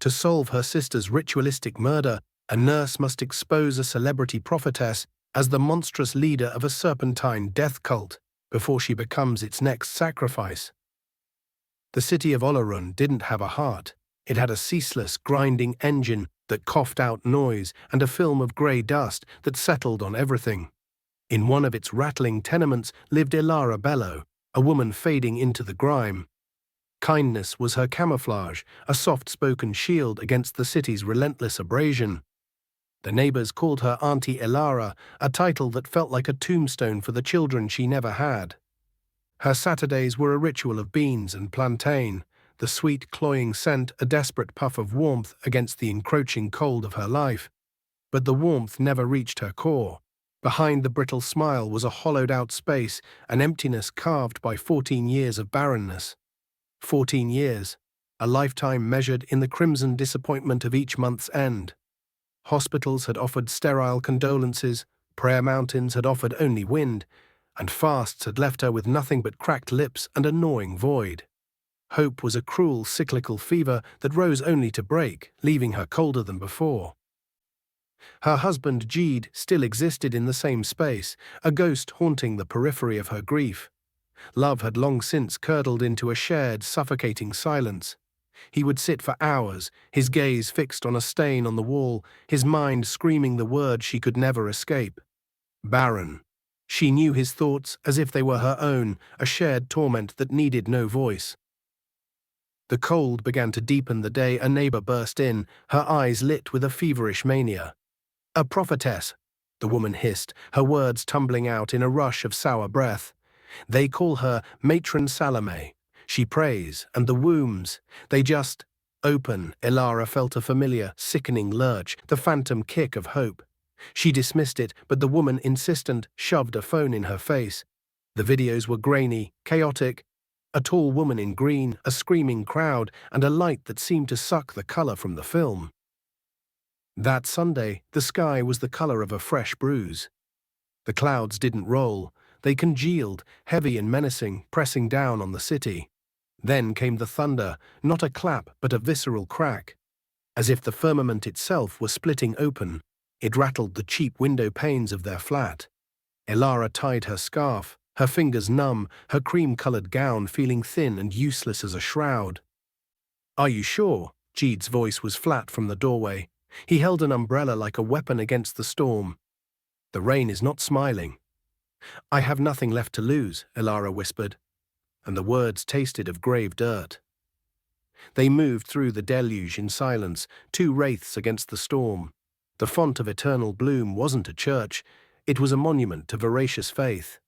To solve her sister's ritualistic murder, a nurse must expose a celebrity prophetess as the monstrous leader of a serpentine death cult before she becomes its next sacrifice. The city of Olorun didn't have a heart. It had a ceaseless, grinding engine that coughed out noise and a film of grey dust that settled on everything. In one of its rattling tenements lived Ilara Bello, a woman fading into the grime. Kindness was her camouflage, a soft-spoken shield against the city's relentless abrasion. The neighbors called her Auntie Ilara, a title that felt like a tombstone for the children she never had. Her Saturdays were a ritual of beans and plantain, the sweet, cloying scent a desperate puff of warmth against the encroaching cold of her life. But the warmth never reached her core. Behind the brittle smile was a hollowed-out space, an emptiness carved by 14 years of barrenness. 14 years, a lifetime measured in the crimson disappointment of each month's end. Hospitals had offered sterile condolences, prayer mountains had offered only wind, and fasts had left her with nothing but cracked lips and a gnawing void. Hope was a cruel, cyclical fever that rose only to break, leaving her colder than before. Her husband, Jeed, still existed in the same space, a ghost haunting the periphery of her grief. Love had long since curdled into a shared, suffocating silence. He would sit for hours, his gaze fixed on a stain on the wall, his mind screaming the word she could never escape. Barren. She knew his thoughts as if they were her own, a shared torment that needed no voice. The cold began to deepen the day a neighbor burst in, her eyes lit with a feverish mania. "A prophetess," the woman hissed, her words tumbling out in a rush of sour breath. "They call her Matron Salome. She prays, and the wombs, they just open." Ilara felt a familiar, sickening lurch, the phantom kick of hope. She dismissed it, but the woman, insistent, shoved a phone in her face. The videos were grainy, chaotic. A tall woman in green, a screaming crowd, and a light that seemed to suck the color from the film. That Sunday, the sky was the color of a fresh bruise. The clouds didn't roll. They congealed, heavy and menacing, pressing down on the city. Then came the thunder, not a clap but a visceral crack. As if the firmament itself were splitting open, it rattled the cheap window panes of their flat. Ilara tied her scarf, her fingers numb, her cream-colored gown feeling thin and useless as a shroud. "Are you sure?" Jeed's voice was flat from the doorway. He held an umbrella like a weapon against the storm. "The rain is not smiling." "I have nothing left to lose," Ilara whispered, and the words tasted of grave dirt. They moved through the deluge in silence, two wraiths against the storm. The font of eternal bloom wasn't a church, it was a monument to voracious faith.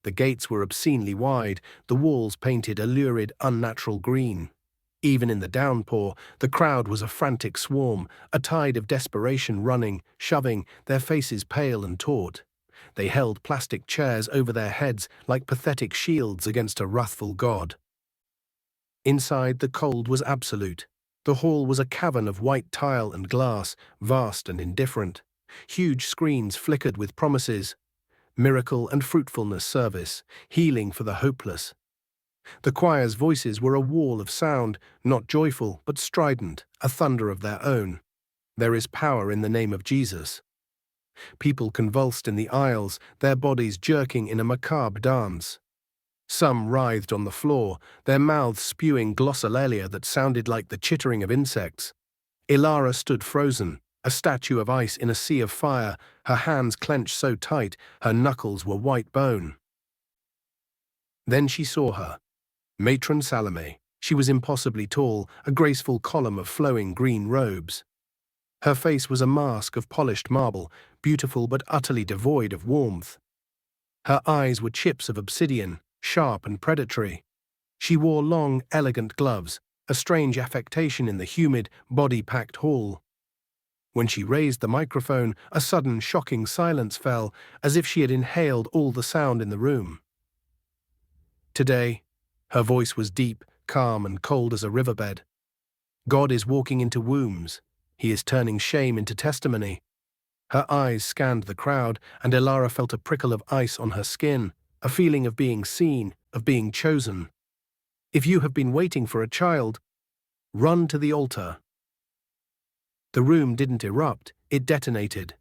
The gates were obscenely wide, the walls painted a lurid, unnatural green. Even in the downpour, the crowd was a frantic swarm, a tide of desperation running, shoving, their faces pale and taut. They held plastic chairs over their heads like pathetic shields against a wrathful god. Inside, the cold was absolute. The hall was a cavern of white tile and glass, vast and indifferent. Huge screens flickered with promises: miracle and fruitfulness service, healing for the hopeless. The choir's voices were a wall of sound, not joyful but strident, a thunder of their own. There is power in the name of Jesus. People convulsed in the aisles, their bodies jerking in a macabre dance. Some writhed on the floor, their mouths spewing glossolalia that sounded like the chittering of insects. Ilara stood frozen, a statue of ice in a sea of fire, her hands clenched so tight her knuckles were white bone. Then she saw her. Matron Salome. She was impossibly tall, a graceful column of flowing green robes. Her face was a mask of polished marble, beautiful but utterly devoid of warmth. Her eyes were chips of obsidian, sharp and predatory. She wore long, elegant gloves, a strange affectation in the humid, body-packed hall. When she raised the microphone, a sudden, shocking silence fell, as if she had inhaled all the sound in the room. Today, her voice was deep, calm, and cold as a riverbed. God is walking into wombs. He is turning shame into testimony. Her eyes scanned the crowd, and Ilara felt a prickle of ice on her skin, a feeling of being seen, of being chosen. If you have been waiting for a child, run to the altar. The room didn't erupt, it detonated.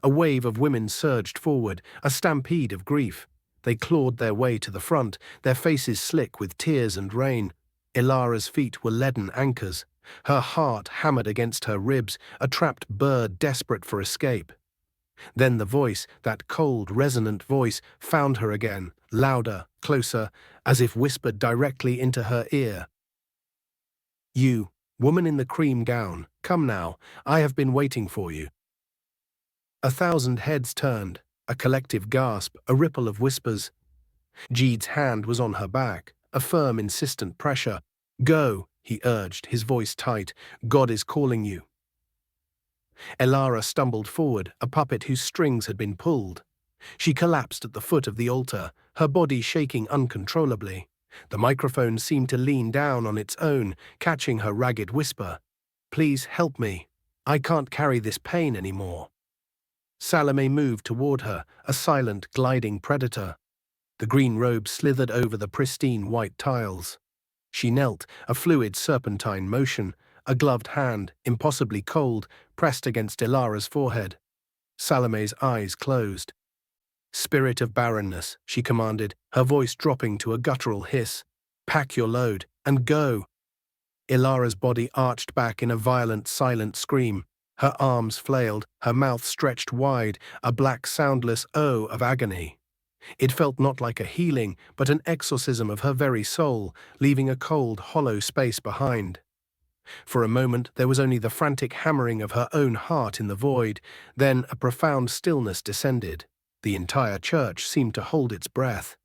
A wave of women surged forward, a stampede of grief. They clawed their way to the front, their faces slick with tears and rain. Ilara's feet were leaden anchors. Her heart hammered against her ribs, a trapped bird desperate for escape. Then the voice, that cold, resonant voice, found her again, louder, closer, as if whispered directly into her ear. "You, woman in the cream gown, come now, I have been waiting for you." 1,000 heads turned, a collective gasp, a ripple of whispers. Jeed's hand was on her back, a firm, insistent pressure. "Go," he urged, his voice tight. "God is calling you." Elara stumbled forward, a puppet whose strings had been pulled. She collapsed at the foot of the altar, her body shaking uncontrollably. The microphone seemed to lean down on its own, catching her ragged whisper. "Please help me. I can't carry this pain anymore." Salome moved toward her, a silent, gliding predator. The green robe slithered over the pristine white tiles. She knelt, a fluid serpentine motion, a gloved hand, impossibly cold, pressed against Ilara's forehead. Salome's eyes closed. "Spirit of barrenness," she commanded, her voice dropping to a guttural hiss. "Pack your load, and go." Ilara's body arched back in a violent, silent scream. Her arms flailed, her mouth stretched wide, a black, soundless O of agony. It felt not like a healing, but an exorcism of her very soul, leaving a cold, hollow space behind. For a moment there was only the frantic hammering of her own heart in the void, then a profound stillness descended. The entire church seemed to hold its breath.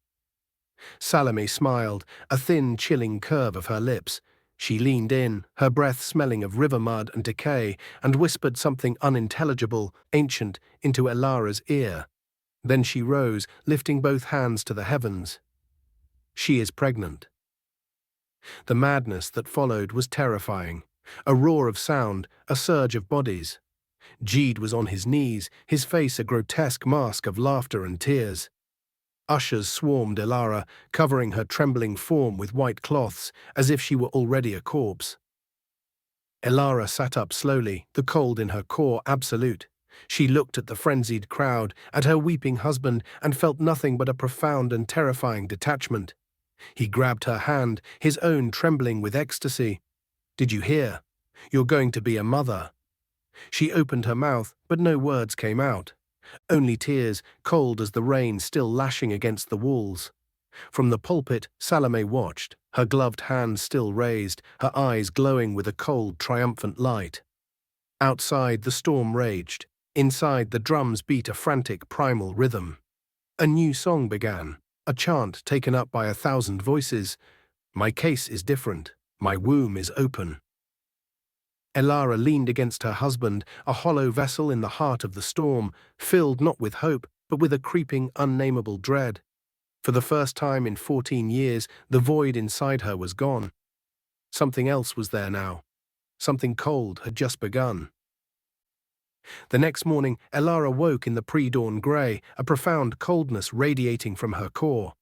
Salome smiled, a thin, chilling curve of her lips. She leaned in, her breath smelling of river mud and decay, and whispered something unintelligible, ancient, into Ilara's ear. Then she rose, lifting both hands to the heavens. "She is pregnant." The madness that followed was terrifying. A roar of sound, a surge of bodies. Jeed was on his knees, his face a grotesque mask of laughter and tears. Ushers swarmed Ilara, covering her trembling form with white cloths, as if she were already a corpse. Ilara sat up slowly, the cold in her core absolute. She looked at the frenzied crowd, at her weeping husband, and felt nothing but a profound and terrifying detachment. He grabbed her hand, his own trembling with ecstasy. "Did you hear? You're going to be a mother." She opened her mouth, but no words came out. Only tears, cold as the rain still lashing against the walls. From the pulpit, Salome watched, her gloved hands still raised, her eyes glowing with a cold, triumphant light. Outside, the storm raged. Inside, the drums beat a frantic, primal rhythm. A new song began, a chant taken up by 1,000 voices. "My case is different. My womb is open." Ilara leaned against her husband, a hollow vessel in the heart of the storm, filled not with hope, but with a creeping, unnameable dread. For the first time in 14 years, the void inside her was gone. Something else was there now. Something cold had just begun. The next morning, Ilara woke in the pre-dawn grey, a profound coldness radiating from her core.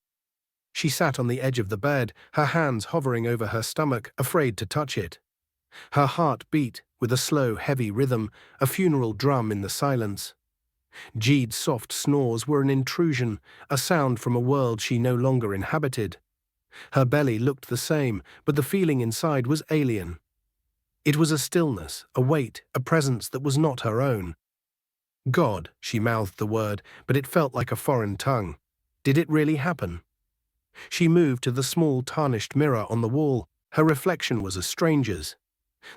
She sat on the edge of the bed, her hands hovering over her stomach, afraid to touch it. Her heart beat, with a slow, heavy rhythm, a funeral drum in the silence. Jeed's soft snores were an intrusion, a sound from a world she no longer inhabited. Her belly looked the same, but the feeling inside was alien. It was a stillness, a weight, a presence that was not her own. "God," she mouthed the word, but it felt like a foreign tongue. Did it really happen? She moved to the small, tarnished mirror on the wall. Her reflection was a stranger's.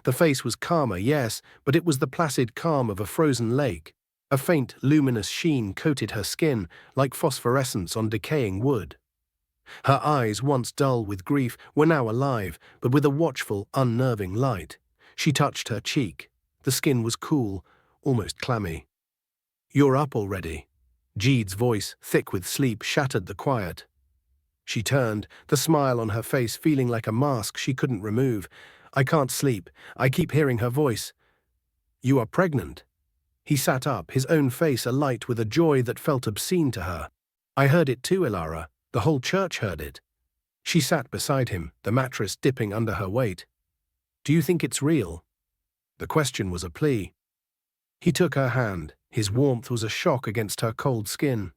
The face was calmer, yes, but it was the placid calm of a frozen lake. A faint, luminous sheen coated her skin, like phosphorescence on decaying wood. Her eyes, once dull with grief, were now alive, but with a watchful, unnerving light. She touched her cheek. The skin was cool, almost clammy. "You're up already." Jeed's voice, thick with sleep, shattered the quiet. She turned, the smile on her face feeling like a mask she couldn't remove. "I can't sleep. I keep hearing her voice." "You are pregnant." He sat up, his own face alight with a joy that felt obscene to her. "I heard it too, Ilara. The whole church heard it." She sat beside him, the mattress dipping under her weight. "Do you think it's real?" The question was a plea. He took her hand. His warmth was a shock against her cold skin.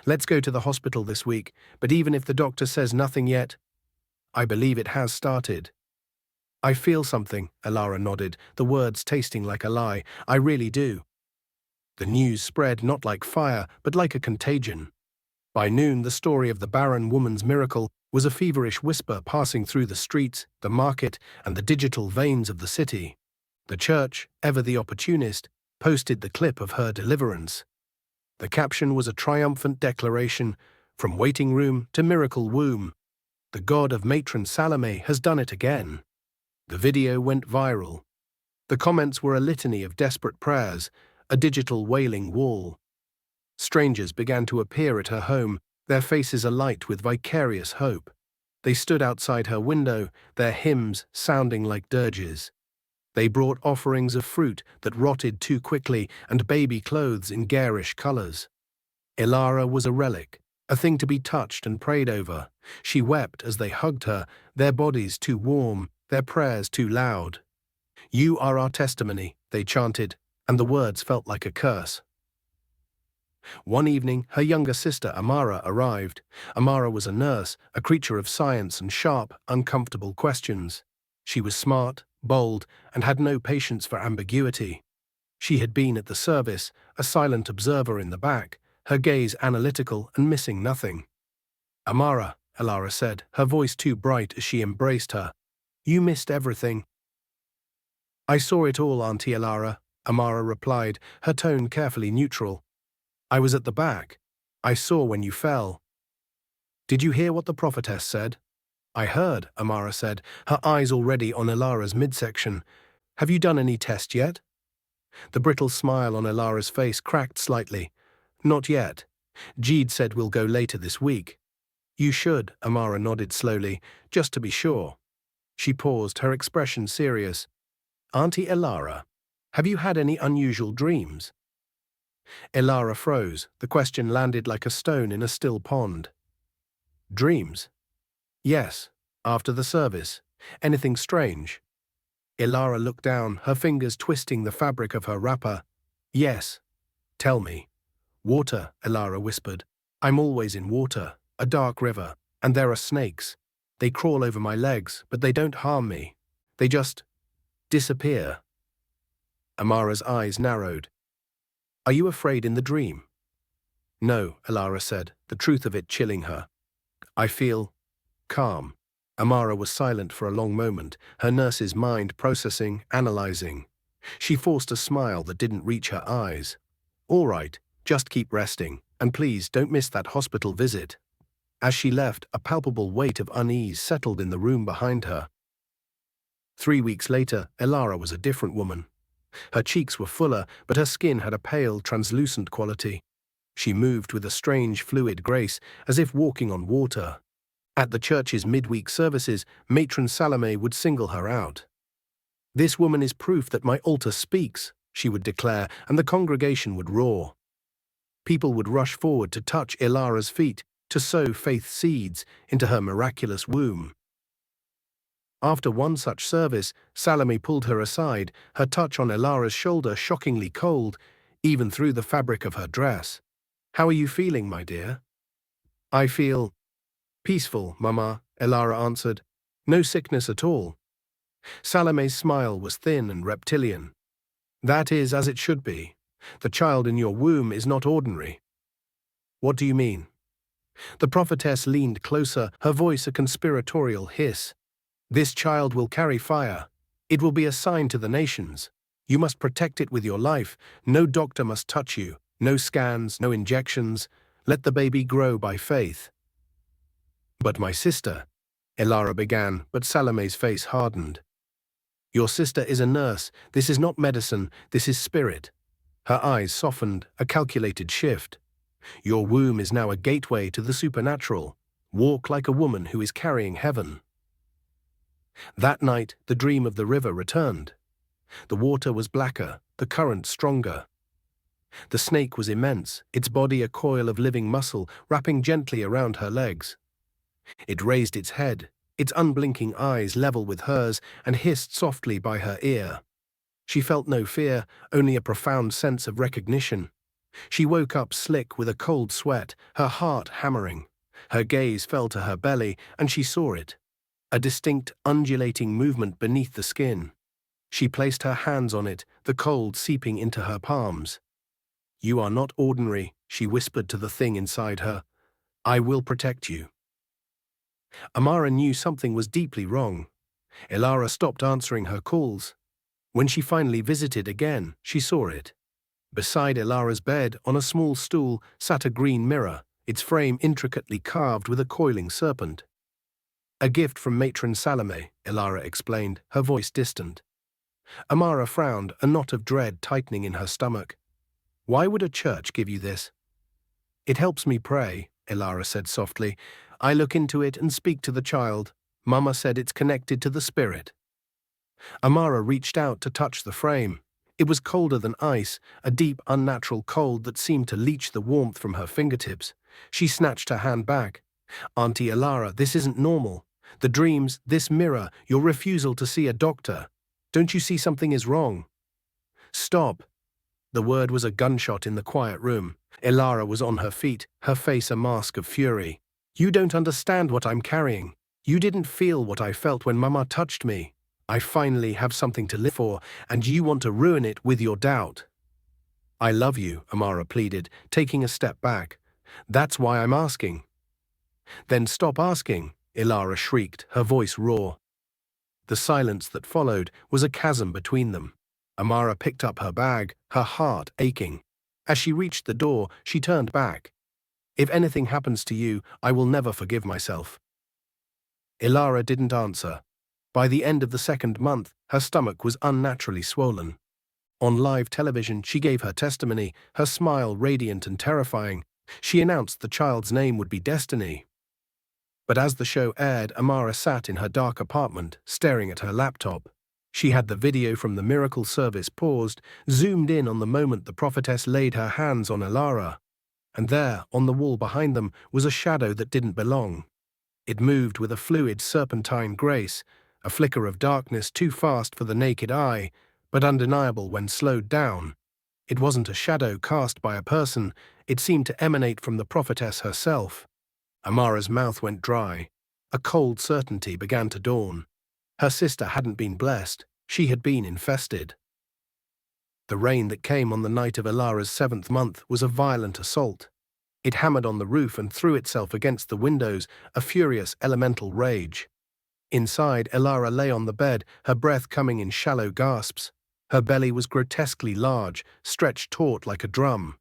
Let's go to the hospital this week, but even if the doctor says nothing yet, I believe it has started. I feel something, Elara nodded, the words tasting like a lie. I really do. The news spread not like fire, but like a contagion. By noon, the story of the barren woman's miracle was a feverish whisper passing through the streets, the market, and the digital veins of the city. The church, ever the opportunist, posted the clip of her deliverance. The caption was a triumphant declaration, from waiting room to miracle womb. The God of matron Salome has done it again. The video went viral. The comments were a litany of desperate prayers, a digital wailing wall. Strangers began to appear at her home, their faces alight with vicarious hope. They stood outside her window, their hymns sounding like dirges. They brought offerings of fruit that rotted too quickly and baby clothes in garish colors. Elara was a relic, a thing to be touched and prayed over. She wept as they hugged her, their bodies too warm, their prayers too loud. You are our testimony, they chanted, and the words felt like a curse. One evening, her younger sister Amara arrived. Amara was a nurse, a creature of science and sharp, uncomfortable questions. She was smart, bold, and had no patience for ambiguity. She had been at the service, a silent observer in the back, her gaze analytical and missing nothing. Amara, Elara said, her voice too bright as she embraced her. You missed everything. I saw it all, Auntie Elara, Amara replied, her tone carefully neutral. I was at the back. I saw when you fell. Did you hear what the prophetess said? I heard, Amara said, her eyes already on Elara's midsection. Have you done any test yet? The brittle smile on Elara's face cracked slightly. Not yet. Jeed said we'll go later this week. You should, Amara nodded slowly, just to be sure. She paused, her expression serious. Auntie Elara, have you had any unusual dreams? Elara froze. The question landed like a stone in a still pond. Dreams? Yes, after the service. Anything strange? Elara looked down, her fingers twisting the fabric of her wrapper. Yes. Tell me. Water, Elara whispered. I'm always in water, a dark river, and there are snakes. They crawl over my legs, but they don't harm me. They just disappear. Amara's eyes narrowed. Are you afraid in the dream? No, Elara said, the truth of it chilling her. I feel calm. Amara was silent for a long moment, her nurse's mind processing, analyzing. She forced a smile that didn't reach her eyes. All right, just keep resting, and please don't miss that hospital visit. As she left, a palpable weight of unease settled in the room behind her. 3 weeks later, Elara was a different woman. Her cheeks were fuller, but her skin had a pale, translucent quality. She moved with a strange, fluid grace, as if walking on water. At the church's midweek services, Matron Salome would single her out. This woman is proof that my altar speaks, she would declare, and the congregation would roar. People would rush forward to touch Elara's feet, to sow faith seeds into her miraculous womb. After one such service, Salome pulled her aside, her touch on Elara's shoulder shockingly cold, even through the fabric of her dress. How are you feeling, my dear? I feel peaceful, Mama, Elara answered. No sickness at all. Salome's smile was thin and reptilian. That is as it should be. The child in your womb is not ordinary. What do you mean? The prophetess leaned closer, her voice a conspiratorial hiss. This child will carry fire. It will be a sign to the nations. You must protect it with your life. No doctor must touch you. No scans, no injections. Let the baby grow by faith. But my sister, Elara began, but Salome's face hardened. Your sister is a nurse. This is not medicine. This is spirit. Her eyes softened, a calculated shift. Your womb is now a gateway to the supernatural. Walk like a woman who is carrying heaven. That night, the dream of the river returned. The water was blacker, the current stronger. The snake was immense, its body a coil of living muscle wrapping gently around her legs. It raised its head, its unblinking eyes level with hers, and hissed softly by her ear. She felt no fear, only a profound sense of recognition. She woke up slick with a cold sweat, her heart hammering. Her gaze fell to her belly, and she saw it. A distinct, undulating movement beneath the skin. She placed her hands on it, the cold seeping into her palms. "You are not ordinary," she whispered to the thing inside her. "I will protect you." Amara knew something was deeply wrong. Ilara stopped answering her calls. When she finally visited again, she saw it. Beside Ilara's bed, on a small stool, sat a green mirror, its frame intricately carved with a coiling serpent. "A gift from Matron Salome," Ilara explained, her voice distant. Amara frowned, a knot of dread tightening in her stomach. "Why would a church give you this?" "It helps me pray," Ilara said softly. "I look into it and speak to the child. Mama said it's connected to the spirit." Amara reached out to touch the frame. It was colder than ice, a deep, unnatural cold that seemed to leach the warmth from her fingertips. She snatched her hand back. "Auntie Ilara, this isn't normal. The dreams, this mirror, your refusal to see a doctor. Don't you see something is wrong?" "Stop." The word was a gunshot in the quiet room. Ilara was on her feet, her face a mask of fury. "You don't understand what I'm carrying. You didn't feel what I felt when Mama touched me. I finally have something to live for, and you want to ruin it with your doubt." "I love you," Amara pleaded, taking a step back. "That's why I'm asking." "Then stop asking," Ilara shrieked, her voice raw. The silence that followed was a chasm between them. Amara picked up her bag, her heart aching. As she reached the door, she turned back. "If anything happens to you, I will never forgive myself." Ilara didn't answer. By the end of the second month, her stomach was unnaturally swollen. On live television, she gave her testimony, her smile radiant and terrifying. She announced the child's name would be Destiny. But as the show aired, Amara sat in her dark apartment, staring at her laptop. She had the video from the miracle service paused, zoomed in on the moment the prophetess laid her hands on Ilara. And there, on the wall behind them, was a shadow that didn't belong. It moved with a fluid serpentine grace, a flicker of darkness too fast for the naked eye, but undeniable when slowed down. It wasn't a shadow cast by a person, it seemed to emanate from the prophetess herself. Amara's mouth went dry. A cold certainty began to dawn. Her sister hadn't been blessed, she had been infested. The rain that came on the night of Ilara's 7th month was a violent assault. It hammered on the roof and threw itself against the windows, a furious elemental rage. Inside, Ilara lay on the bed, her breath coming in shallow gasps. Her belly was grotesquely large, stretched taut like a drum.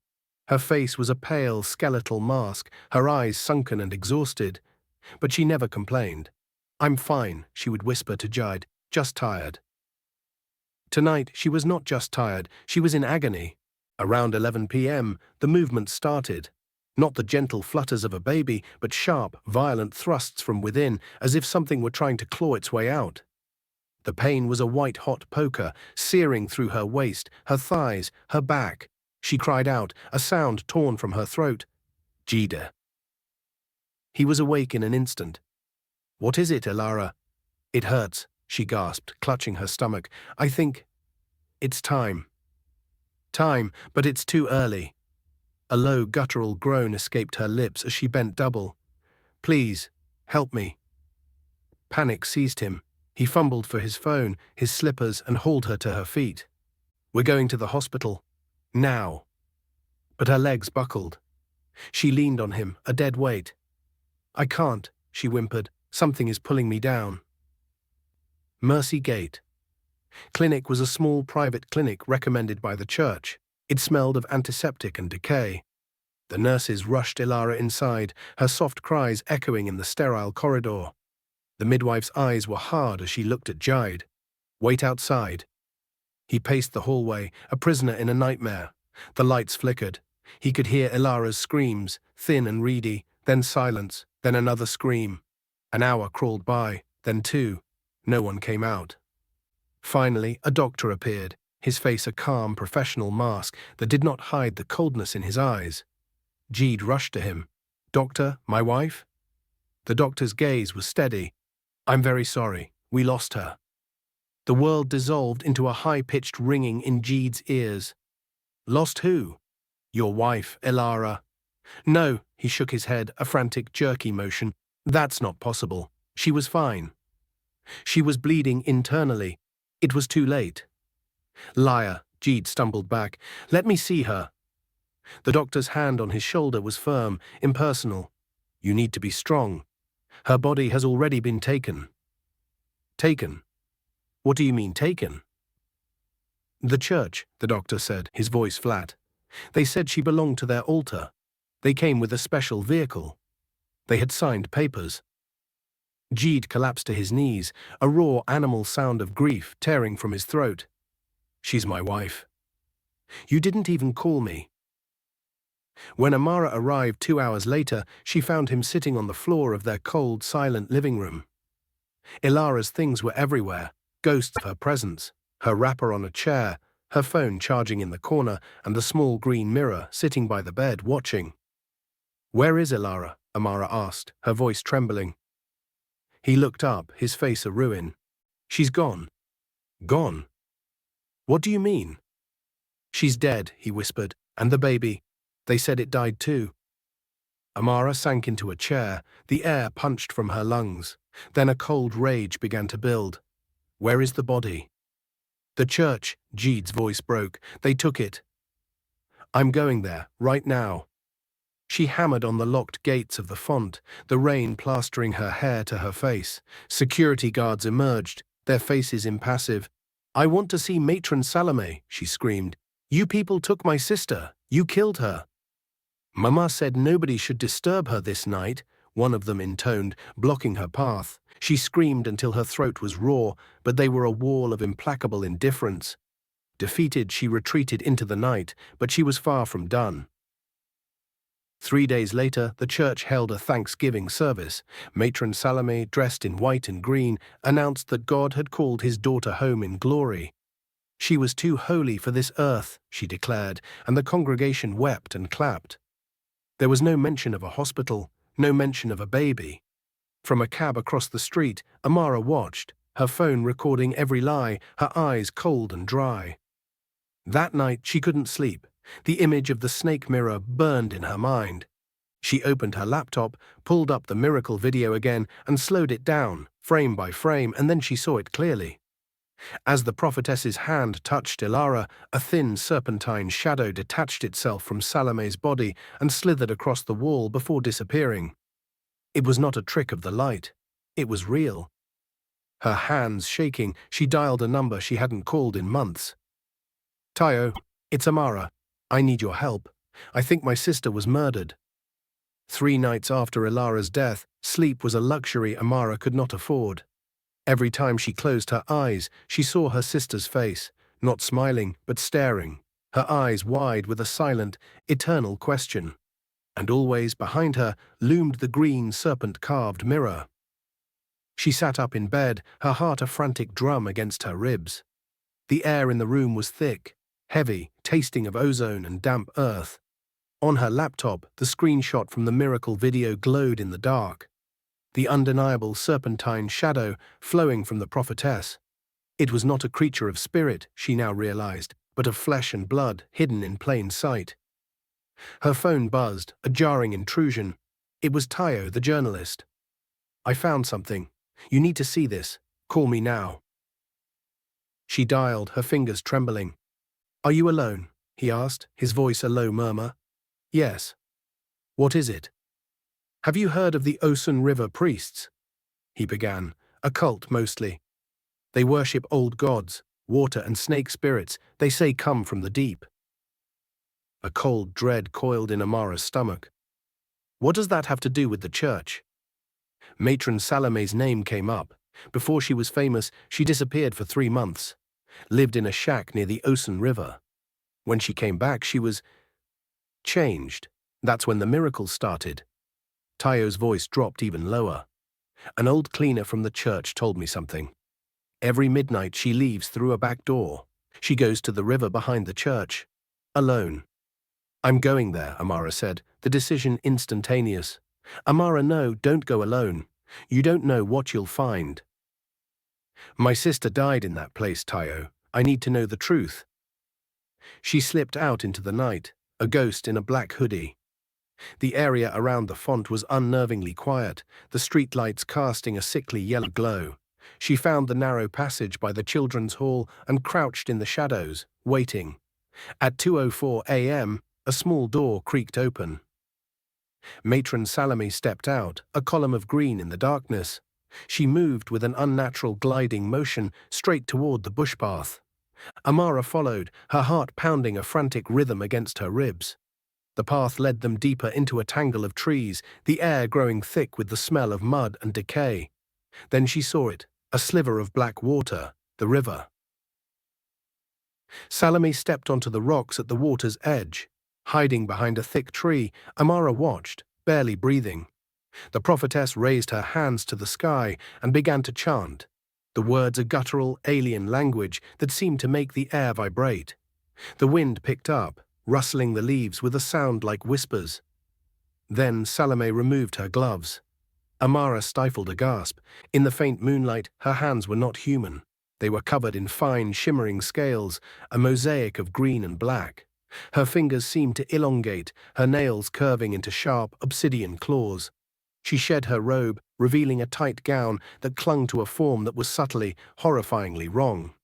Her face was a pale, skeletal mask, her eyes sunken and exhausted. But she never complained. "I'm fine," she would whisper to Jide, "just tired." Tonight, she was not just tired, she was in agony. Around 11 p.m., the movement started. Not the gentle flutters of a baby, but sharp, violent thrusts from within, as if something were trying to claw its way out. The pain was a white-hot poker, searing through her waist, her thighs, her back. She cried out, a sound torn from her throat. "Jide." He was awake in an instant. "What is it, Ilara?" "It hurts," she gasped, clutching her stomach. "I think it's time." "Time, but it's too early." A low, guttural groan escaped her lips as she bent double. "Please, help me." Panic seized him. He fumbled for his phone, his slippers, and hauled her to her feet. "We're going to the hospital. Now." But her legs buckled. She leaned on him, a dead weight. "I can't," she whimpered. "Something is pulling me down." Mercy Gate. Clinic was a small private clinic recommended by the church. It smelled of antiseptic and decay. The nurses rushed Ilara inside, her soft cries echoing in the sterile corridor. The midwife's eyes were hard as she looked at Jide. "Wait outside." He paced the hallway, a prisoner in a nightmare. The lights flickered. He could hear Ilara's screams, thin and reedy, then silence, then another scream. An hour crawled by, then 2. No one came out. Finally, a doctor appeared, his face a calm, professional mask that did not hide the coldness in his eyes. Jide rushed to him. "Doctor, my wife?" The doctor's gaze was steady. "I'm very sorry. We lost her." The world dissolved into a high-pitched ringing in Jeed's ears. Lost who? Your wife, Elara. No, he shook his head, a frantic, jerky motion. That's not possible. She was fine. She was bleeding internally. It was too late. Liar, Jeed stumbled back. Let me see her. The doctor's hand on his shoulder was firm, impersonal. You need to be strong. Her body has already been taken. Taken? What do you mean, taken? The church, the doctor said, his voice flat. They said she belonged to their altar. They came with a special vehicle. They had signed papers. Jeed collapsed to his knees, a raw animal sound of grief tearing from his throat. She's my wife. You didn't even call me. When Amara arrived 2 hours later, she found him sitting on the floor of their cold, silent living room. Ilara's things were everywhere, ghosts of her presence, her wrapper on a chair, her phone charging in the corner, and the small green mirror sitting by the bed watching. Where is Ilara? Amara asked, her voice trembling. He looked up, his face a ruin. She's gone. Gone? What do you mean? She's dead, he whispered, and the baby. They said it died too. Amara sank into a chair, the air punched from her lungs. Then a cold rage began to build. Where is the body? The church, Jeed's voice broke. They took it. I'm going there, right now. She hammered on the locked gates of the font, the rain plastering her hair to her face. Security guards emerged, their faces impassive. I want to see Matron Salome, she screamed. You people took my sister. You killed her. Mama said nobody should disturb her this night, one of them intoned, blocking her path. She screamed until her throat was raw, but they were a wall of implacable indifference. Defeated, she retreated into the night, but she was far from done. 3 days later, the church held a Thanksgiving service. Matron Salome, dressed in white and green, announced that God had called his daughter home in glory. She was too holy for this earth, she declared, and the congregation wept and clapped. There was no mention of a hospital, no mention of a baby. From a cab across the street, Amara watched, her phone recording every lie, her eyes cold and dry. That night she couldn't sleep. The image of the snake mirror burned in her mind. She opened her laptop, pulled up the miracle video again, and slowed it down, frame by frame, and then she saw it clearly. As the prophetess's hand touched Ilara, a thin serpentine shadow detached itself from Salome's body and slithered across the wall before disappearing. It was not a trick of the light. It was real. Her hands shaking, she dialed a number she hadn't called in months. Tayo, it's Amara. I need your help. I think my sister was murdered. 3 nights after Ilara's death, sleep was a luxury Amara could not afford. Every time she closed her eyes, she saw her sister's face, not smiling, but staring, her eyes wide with a silent, eternal question. And always behind her loomed the green serpent-carved mirror. She sat up in bed, her heart a frantic drum against her ribs. The air in the room was thick, heavy, tasting of ozone and damp earth. On her laptop, the screenshot from the miracle video glowed in the dark. The undeniable serpentine shadow flowing from the prophetess. It was not a creature of spirit, she now realized, but of flesh and blood hidden in plain sight. Her phone buzzed, a jarring intrusion. It was Tayo, the journalist. I found something. You need to see this. Call me now. She dialed, her fingers trembling. Are you alone? He asked, his voice a low murmur. Yes. What is it? Have you heard of the Osun River priests? He began. A cult, mostly. They worship old gods, water and snake spirits, they say come from the deep. A cold dread coiled in Amara's stomach. What does that have to do with the church? Matron Salome's name came up. Before she was famous, she disappeared for 3 months. Lived in a shack near the Osun River. When she came back, she was changed. That's when the miracles started. Tayo's voice dropped even lower. An old cleaner from the church told me something. Every midnight she leaves through a back door. She goes to the river behind the church. Alone. I'm going there, Amara said, the decision instantaneous. Amara, no, don't go alone. You don't know what you'll find. My sister died in that place, Tayo. I need to know the truth. She slipped out into the night, a ghost in a black hoodie. The area around the font was unnervingly quiet, the streetlights casting a sickly yellow glow. She found the narrow passage by the children's hall and crouched in the shadows, waiting. At 2:04 a.m., a small door creaked open. Matron Salome stepped out, a column of green in the darkness. She moved with an unnatural gliding motion straight toward the bush path. Amara followed, her heart pounding a frantic rhythm against her ribs. The path led them deeper into a tangle of trees, the air growing thick with the smell of mud and decay. Then she saw it, a sliver of black water, the river. Salome stepped onto the rocks at the water's edge. Hiding behind a thick tree, Amara watched, barely breathing. The prophetess raised her hands to the sky and began to chant, the words a guttural, alien language that seemed to make the air vibrate. The wind picked up, rustling the leaves with a sound like whispers. Then Salome removed her gloves. Amara stifled a gasp. In the faint moonlight, her hands were not human. They were covered in fine, shimmering scales, a mosaic of green and black. Her fingers seemed to elongate, her nails curving into sharp, obsidian claws. She shed her robe, revealing a tight gown that clung to a form that was subtly, horrifyingly wrong.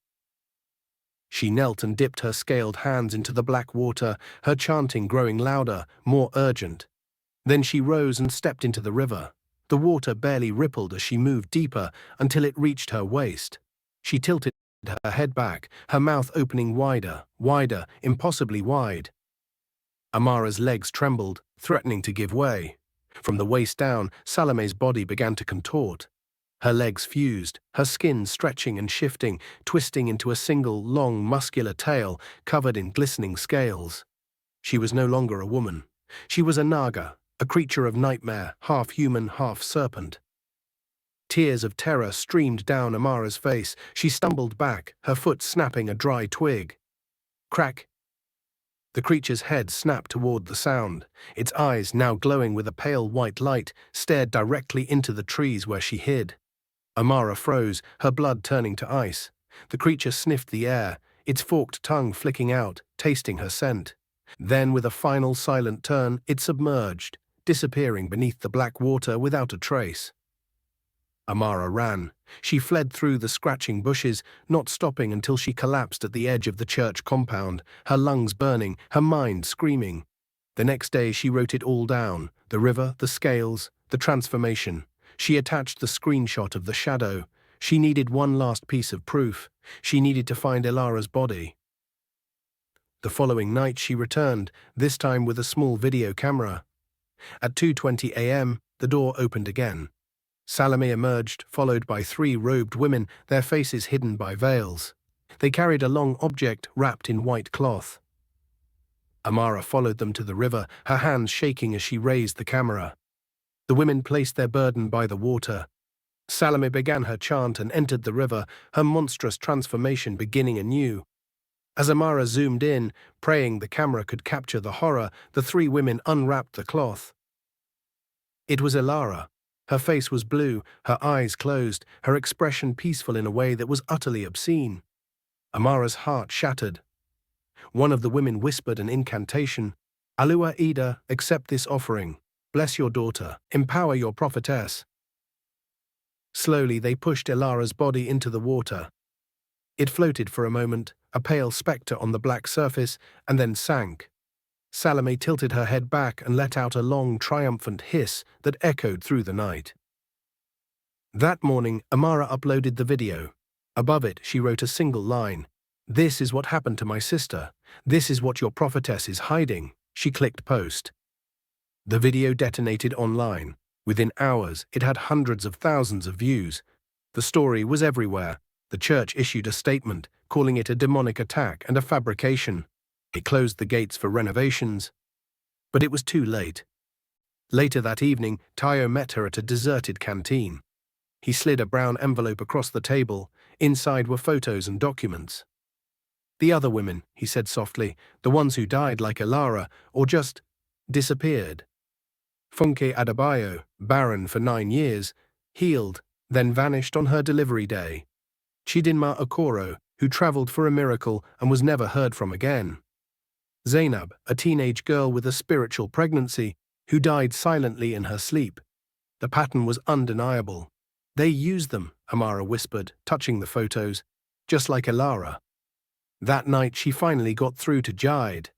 She knelt and dipped her scaled hands into the black water, her chanting growing louder, more urgent. Then she rose and stepped into the river. The water barely rippled as she moved deeper until it reached her waist. She tilted her head back, her mouth opening wider, wider, impossibly wide. Amara's legs trembled, threatening to give way. From the waist down, Salome's body began to contort. Her legs fused, her skin stretching and shifting, twisting into a single, long, muscular tail covered in glistening scales. She was no longer a woman. She was a naga, a creature of nightmare, half human, half serpent. Tears of terror streamed down Amara's face. She stumbled back, her foot snapping a dry twig. Crack! The creature's head snapped toward the sound. Its eyes, now glowing with a pale white light, stared directly into the trees where she hid. Amara froze, her blood turning to ice. The creature sniffed the air, its forked tongue flicking out, tasting her scent. Then, with a final silent turn, it submerged, disappearing beneath the black water without a trace. Amara ran. She fled through the scratching bushes, not stopping until she collapsed at the edge of the church compound, her lungs burning, her mind screaming. The next day she wrote it all down, the river, the scales, the transformation. She attached the screenshot of the shadow. She needed one last piece of proof. She needed to find Elara's body. The following night she returned, this time with a small video camera. At 2:20 a.m., the door opened again. Salome emerged, followed by 3 robed women, their faces hidden by veils. They carried a long object wrapped in white cloth. Amara followed them to the river, her hands shaking as she raised the camera. The women placed their burden by the water. Salome began her chant and entered the river, her monstrous transformation beginning anew. As Amara zoomed in, praying the camera could capture the horror, the 3 women unwrapped the cloth. It was Elara. Her face was blue, her eyes closed, her expression peaceful in a way that was utterly obscene. Amara's heart shattered. One of the women whispered an incantation. Alua Ida, accept this offering. Bless your daughter. Empower your prophetess. Slowly they pushed Elara's body into the water. It floated for a moment, a pale spectre on the black surface, and then sank. Salome tilted her head back and let out a long, triumphant hiss that echoed through the night. That morning, Amara uploaded the video. Above it, she wrote a single line. "This is what happened to my sister. This is what your prophetess is hiding." She clicked post. The video detonated online. Within hours, it had hundreds of thousands of views. The story was everywhere. The church issued a statement, calling it a demonic attack and a fabrication. It closed the gates for renovations. But it was too late. Later that evening, Tayo met her at a deserted canteen. He slid a brown envelope across the table. Inside were photos and documents. "The other women," he said softly, "the ones who died like Elara, or just disappeared. Funke Adebayo, barren for 9 years, healed, then vanished on her delivery day. Chidinma Okoro, who traveled for a miracle and was never heard from again. Zainab, a teenage girl with a spiritual pregnancy, who died silently in her sleep. The pattern was undeniable. They used them, Amara whispered, touching the photos, just like Elara. That night she finally got through to Jide.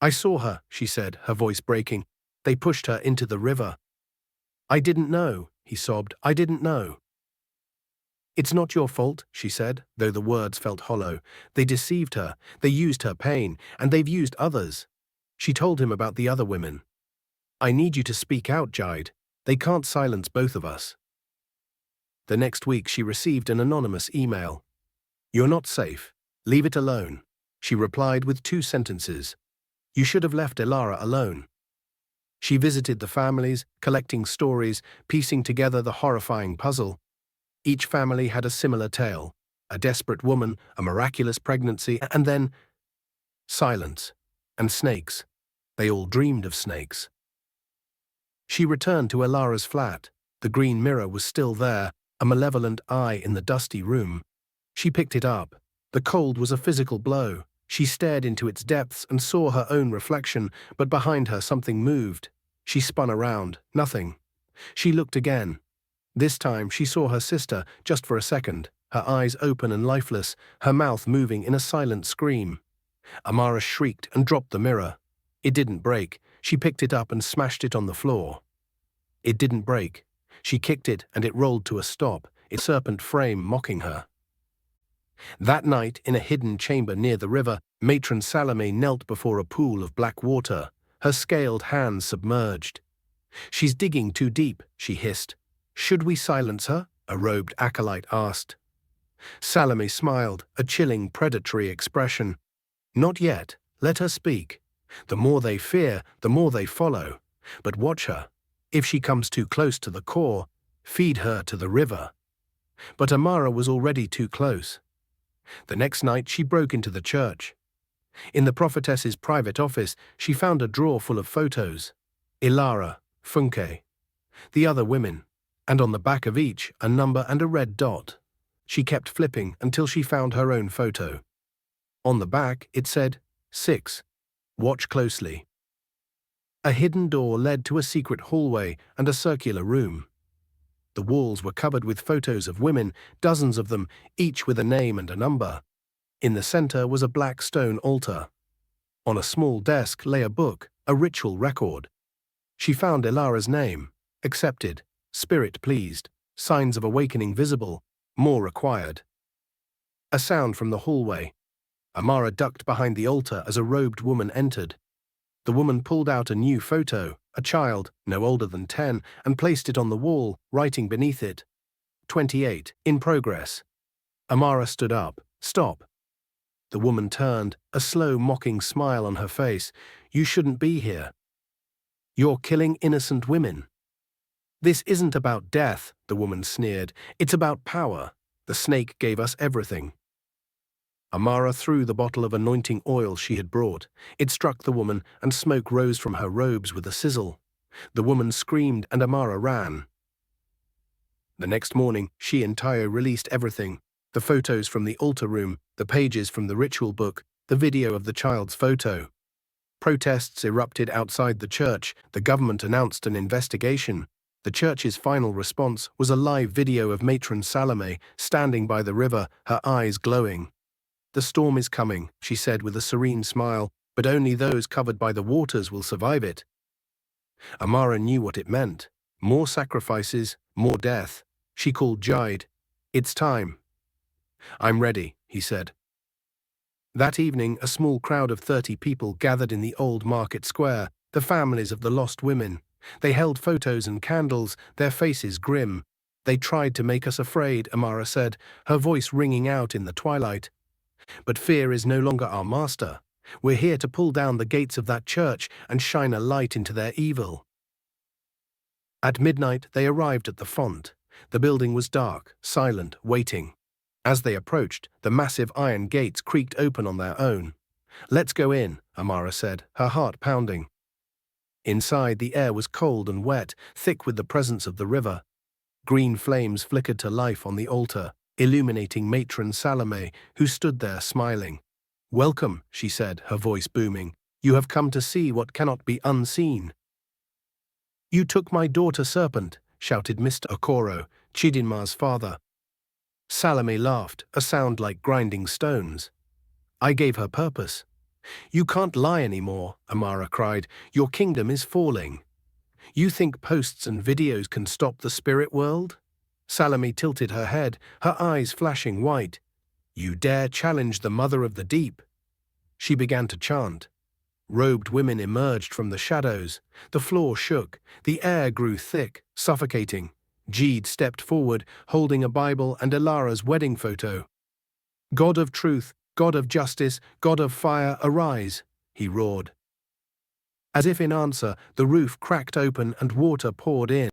I saw her, she said, her voice breaking. They pushed her into the river. I didn't know, he sobbed. I didn't know. It's not your fault, she said, though the words felt hollow. They deceived her, they used her pain, and they've used others. She told him about the other women. I need you to speak out, Jide. They can't silence both of us. The next week she received an anonymous email. You're not safe. Leave it alone. She replied with 2 sentences. You should have left Elara alone. She visited the families, collecting stories, piecing together the horrifying puzzle. Each family had a similar tale, a desperate woman, a miraculous pregnancy, and then silence and snakes. They all dreamed of snakes. She returned to Elara's flat. The green mirror was still there, a malevolent eye in the dusty room. She picked it up. The cold was a physical blow. She stared into its depths and saw her own reflection, but behind her something moved. She spun around. Nothing. She looked again. This time she saw her sister, just for a second, her eyes open and lifeless, her mouth moving in a silent scream. Amara shrieked and dropped the mirror. It didn't break. She picked it up and smashed it on the floor. It didn't break. She kicked it and it rolled to a stop, its serpent frame mocking her. That night, in a hidden chamber near the river, Matron Salome knelt before a pool of black water, her scaled hands submerged. She's digging too deep, she hissed. Should we silence her? A robed acolyte asked. Salome smiled, a chilling, predatory expression. Not yet. Let her speak. The more they fear, the more they follow. But watch her. If she comes too close to the core, feed her to the river. But Amara was already too close. The next night she broke into the church. In the prophetess's private office, she found a drawer full of photos. Elara, Funke, the other women, and on the back of each, a number and a red dot. She kept flipping until she found her own photo. On the back, it said, 6. Watch closely. A hidden door led to a secret hallway and a circular room. The walls were covered with photos of women, dozens of them, each with a name and a number. In the center was a black stone altar. On a small desk lay a book, a ritual record. She found Elara's name. Accepted. Spirit pleased. Signs of awakening visible. More required. A sound from the hallway. Amara ducked behind the altar as a robed woman entered. The woman pulled out a new photo, a child, no older than 10, and placed it on the wall, writing beneath it, 28, in progress. Amara stood up. Stop. The woman turned, a slow, mocking smile on her face. You shouldn't be here. You're killing innocent women. This isn't about death, the woman sneered. It's about power. The snake gave us everything. Amara threw the bottle of anointing oil she had brought. It struck the woman, and smoke rose from her robes with a sizzle. The woman screamed, and Amara ran. The next morning, she and Tayo released everything. The photos from the altar room, the pages from the ritual book, the video of the child's photo. Protests erupted outside the church. The government announced an investigation. The church's final response was a live video of Matron Salome standing by the river, her eyes glowing. The storm is coming, she said with a serene smile, but only those covered by the waters will survive it. Amara knew what it meant. More sacrifices, more death. She called Jide. It's time. I'm ready, he said. That evening, a small crowd of 30 people gathered in the old market square, the families of the lost women. They held photos and candles, their faces grim. They tried to make us afraid, Amara said, her voice ringing out in the twilight. But fear is no longer our master. We're here to pull down the gates of that church and shine a light into their evil. At midnight, they arrived at the font. The building was dark, silent, waiting. As they approached, the massive iron gates creaked open on their own. Let's go in, Amara said, her heart pounding. Inside, the air was cold and wet, thick with the presence of the river. Green flames flickered to life on the altar. illuminating matron Salome, who stood there smiling. "Welcome," she said, her voice booming. "You have come to see what cannot be unseen." "You took my daughter serpent," shouted Mr. Okoro, Chidinma's father. Salome laughed, a sound like grinding stones. "I gave her purpose." "You can't lie anymore," Amara cried. "Your kingdom is falling." "You think posts and videos can stop the spirit world?" Salome tilted her head, her eyes flashing white. "You dare challenge the mother of the deep?" She began to chant. Robed women emerged from the shadows. The floor shook. The air grew thick, suffocating. Jeed stepped forward, holding a Bible and Elara's wedding photo. "God of truth, God of justice, God of fire, arise," he roared. As if in answer, the roof cracked open and water poured in.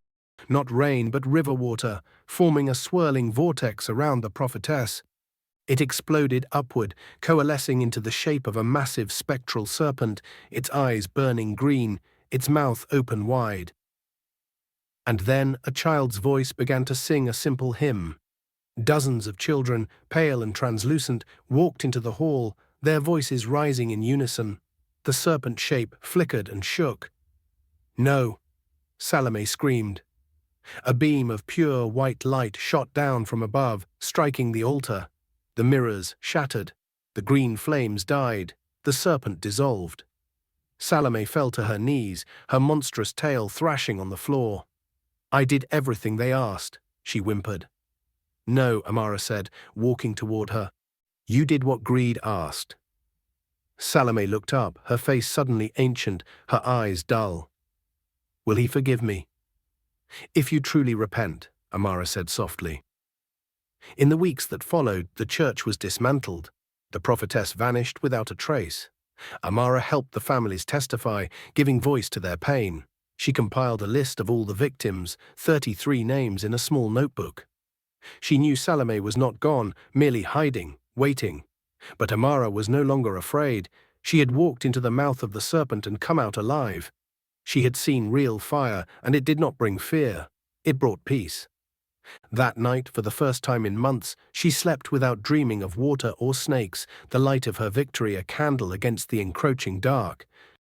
Not rain, but river water, forming a swirling vortex around the prophetess. It exploded upward, coalescing into the shape of a massive spectral serpent, its eyes burning green, its mouth open wide. And then a child's voice began to sing a simple hymn. Dozens of children, pale and translucent, walked into the hall, their voices rising in unison. The serpent shape flickered and shook. "No!" Salome screamed. A beam of pure white light shot down from above, striking the altar. The mirrors shattered. The green flames died. The serpent dissolved. Salome fell to her knees, her monstrous tail thrashing on the floor. "I did everything they asked," she whimpered. "No," Amara said, walking toward her. "You did what greed asked." Salome looked up, her face suddenly ancient, her eyes dull. "Will he forgive me?" "If you truly repent," Amara said softly. In the weeks that followed, the church was dismantled. The prophetess vanished without a trace. Amara helped the families testify, giving voice to their pain. She compiled a list of all the victims, 33 names in a small notebook. She knew Salome was not gone, merely hiding, waiting. But Amara was no longer afraid. She had walked into the mouth of the serpent and come out alive. She had seen real fire, and it did not bring fear. It brought peace. That night, for the first time in months, she slept without dreaming of water or snakes, the light of her victory a candle against the encroaching dark.